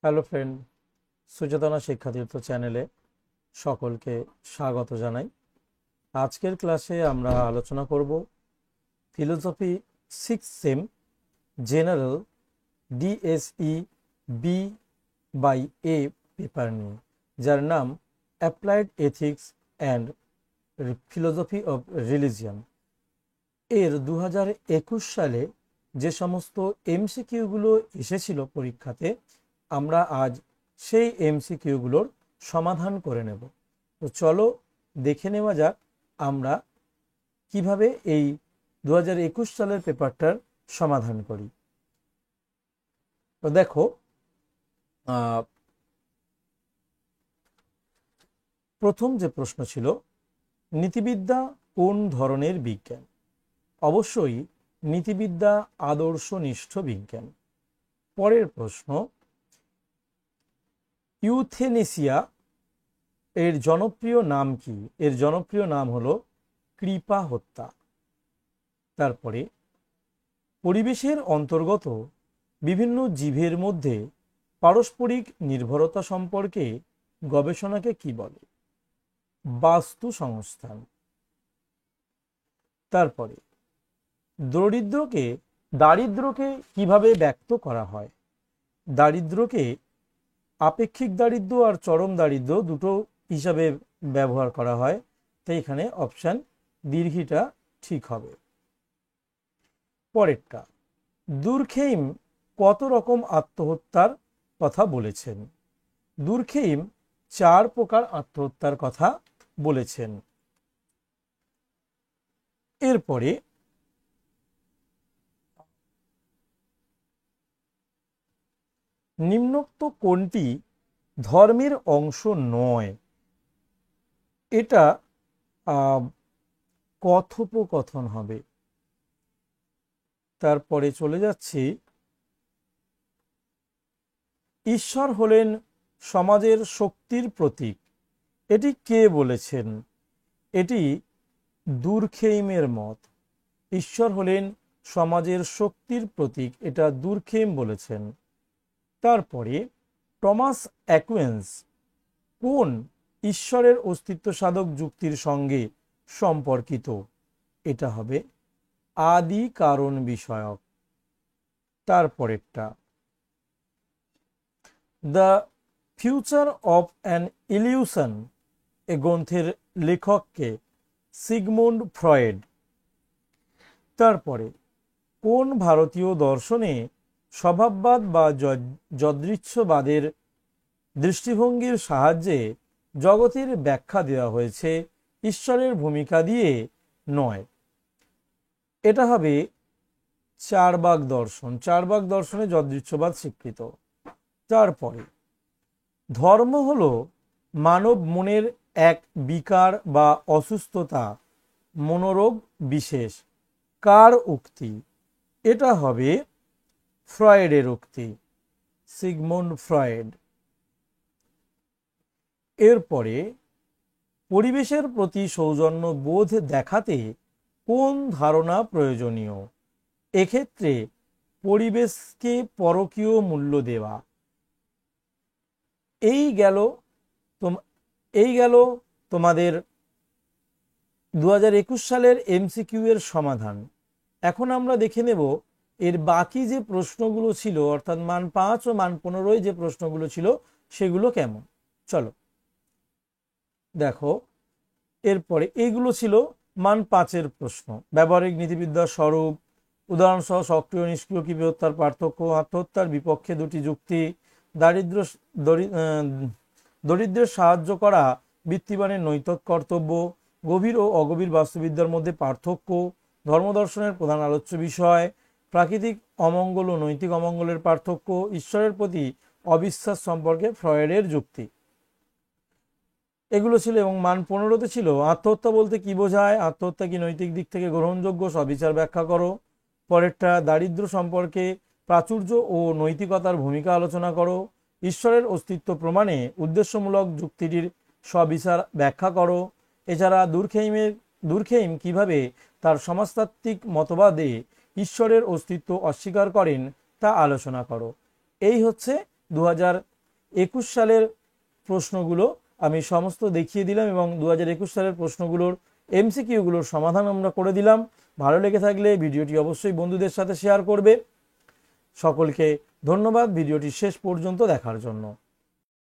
Hello friend, সুচেতনা শিক্ষাতীর্থ চ্যানেলে সকলকে স্বাগত জানাই। আজকের ক্লাসে আমরা আলোচনা করব philosophy 6 sem general DSE B by A paper নিয়ে, যার নাম applied ethics and philosophy of religion. এর 2021 সালে যে সমস্ত এমসিকিউগুলো এসেছিল পরীক্ষাতে, আমরা আজ সেই এমসিকিউগুলোর সমাধান করে নেব। তো চলো দেখে নেওয়া যাক আমরা কিভাবে এই 2021 সালের পেপারটার সমাধান করি। তো দেখো, প্রথম যে প্রশ্ন ছিল, নীতিবিদ্যা কোন ধরনের বিজ্ঞান? অবশ্যই নীতিবিদ্যা আদর্শনিষ্ঠ বিজ্ঞান। পরের প্রশ্ন, ইউথেনেসিয়া এর জনপ্রিয় নাম কি? এর জনপ্রিয় নাম হলো কৃপা হত্যা। তারপরে, পরিবেশের অন্তর্গত বিভিন্ন জীবের মধ্যে পারস্পরিক নির্ভরতা সম্পর্কে গবেষণাকে কি বলে? বাস্তু সংস্থান। তারপরে, দারিদ্র্যকে কিভাবে ব্যক্ত করা হয়? দারিদ্র্যকে আপেক্ষিক দারিদ্র্য আর চরম দারিদ্র্য দুটো হিসাবে ব্যবহার করা হয়, তাই এখানে অপশান দীর্ঘিটা ঠিক হবে। পরেরটা, দুর্খেইম কত রকম আত্মহত্যার কথা বলেছেন? দুর্খেইম 4 প্রকার আত্মহত্যার কথা বলেছেন। এরপরে নিম্নোক্ত কোনটি ধর্মের অংশ নয়? এটা কথোপকথন হবে। তারপরে চলে যাচ্ছি, ঈশ্বর হলেন সমাজের শক্তির প্রতীক, এটি কে বলেছেন? এটি দুর্খেইমের মত। ঈশ্বর হলেন সমাজের শক্তির প্রতীক, এটা দুর্খেইম বলেছেন। তারপরে, টমাস অ্যাকুইন্স কোন ঈশ্বরের অস্তিত্ব সাধক যুক্তির সঙ্গে সম্পর্কিত? এটা হবে আদি কারণ বিষয়ক। তারপরেরটা, the future of an illusion এ গ্রন্থের লেখককে? Sigmund Freud. তারপরে, কোন ভারতীয় দর্শনে স্বভাববাদ বা যদৃচ্ছবাদের দৃষ্টিভঙ্গির সাহায্যে জগতের ব্যাখ্যা দেওয়া হয়েছে, ঈশ্বরের ভূমিকা দিয়ে নয়? এটা হবে চারবাক দর্শন। চারবাক দর্শনে যদৃচ্ছবাদ স্বীকৃত। তারপরে, ধর্ম হলো মানব মনের এক বিকার বা অসুস্থতা, মনোরোগ বিশেষ। কার উক্তি? এটা হবে ফ্রয়েডের উক্তি, সিগমুন্ড ফ্রয়েড। এরপরে, পরিবেশের প্রতি সৌজন্য বোধ দেখাতে কোন ধারণা প্রয়োজনীয়? এক্ষেত্রে পরিবেশকে পরকীয় মূল্য দেওয়া। এই গেল তোমাদের 2021 সালের এমসিকিউ এর সমাধান। এখন আমরা দেখে নেব এর বাকি যে প্রশ্নগুলো ছিল, অর্থাৎ মান 5 ও মান 15 যে প্রশ্নগুলো ছিল সেগুলো কেমন। চলো দেখো, এরপরে এইগুলো ছিল মান 5-এর প্রশ্ন। ব্যবহারিক নীতিবিদ্যার স্বরূপ, উদাহরণসহ সক্রিয় নিষ্ক্রিয় কিভাবে হত্যার পার্থক্য, আত্মহত্যার বিপক্ষে দুটি যুক্তি, দরিদ্রের সাহায্য করা বৃত্তিবানের নৈতিক কর্তব্য, গভীর ও অগভীর বাস্তুবিদ্যার মধ্যে পার্থক্য, ধর্মদর্শনের প্রধান আলোচ্য বিষয়, প্রাকৃতিক অমঙ্গল ও নৈতিক অমঙ্গলের পার্থক্য, ঈশ্বরের প্রতি অবিশ্বাস সম্পর্কে ফ্রয়েডের যুক্তি, এগুলো ছিল। এবং মান 15-তে ছিল আত্মহত্যা বলতে কি বোঝায়, আত্মহত্যা কি নৈতিক দিক থেকে গ্রহণযোগ্য, সবিচার ব্যাখ্যা করো। পরেরটা, দারিদ্র্য সম্পর্কে প্রাচুর্য ও নৈতিকতার ভূমিকা আলোচনা করো। ঈশ্বরের অস্তিত্ব প্রমাণে উদ্দেশ্যমূলক যুক্তিটির সবিচার ব্যাখ্যা করো। এছাড়া দুর্খেইম কিভাবে তার সমাজতাত্ত্বিক মতবাদে ঈশ্বরের অস্তিত্ব অস্বীকার করেন তা আলোচনা করো। এই হচ্ছে সালের প্রশ্নগুলো আমি সমস্ত দেখিয়ে দিলাম এবং 2021 সালের প্রশ্নগুলোর এমসিকিউগুলোর সমাধান আমরা করে দিলাম। ভালো লেগে থাকলে ভিডিওটি অবশ্যই বন্ধুদের সাথে শেয়ার করবে। সকলকে ধন্যবাদ ভিডিওটি শেষ পর্যন্ত দেখার জন্য।